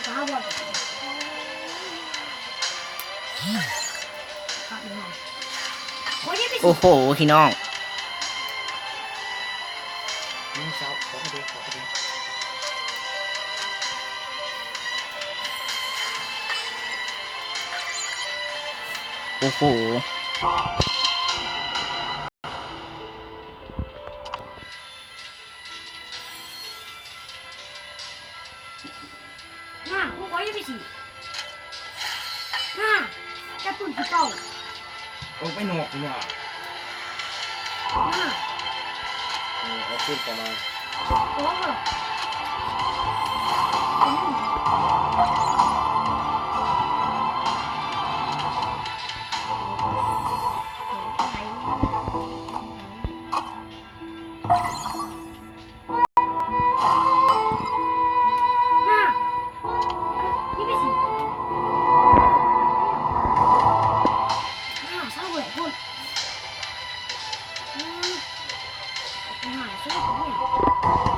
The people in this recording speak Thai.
ข้าวบดโอ้โหพี่น้องนี่เช้าขอประเดี๋ยวขอประเดี๋ยวโอ้โหน่าพวกเขายังไม่ฉีดน่าจะตุ่นที่เก่า โอ้ไปหนอกดีกว่า น่า เอาขึ้นประมาณ โอ้โหน่านี่ไม่ฉีดน่าเศร้าเลยคุณน่าซื้อของเนี่ย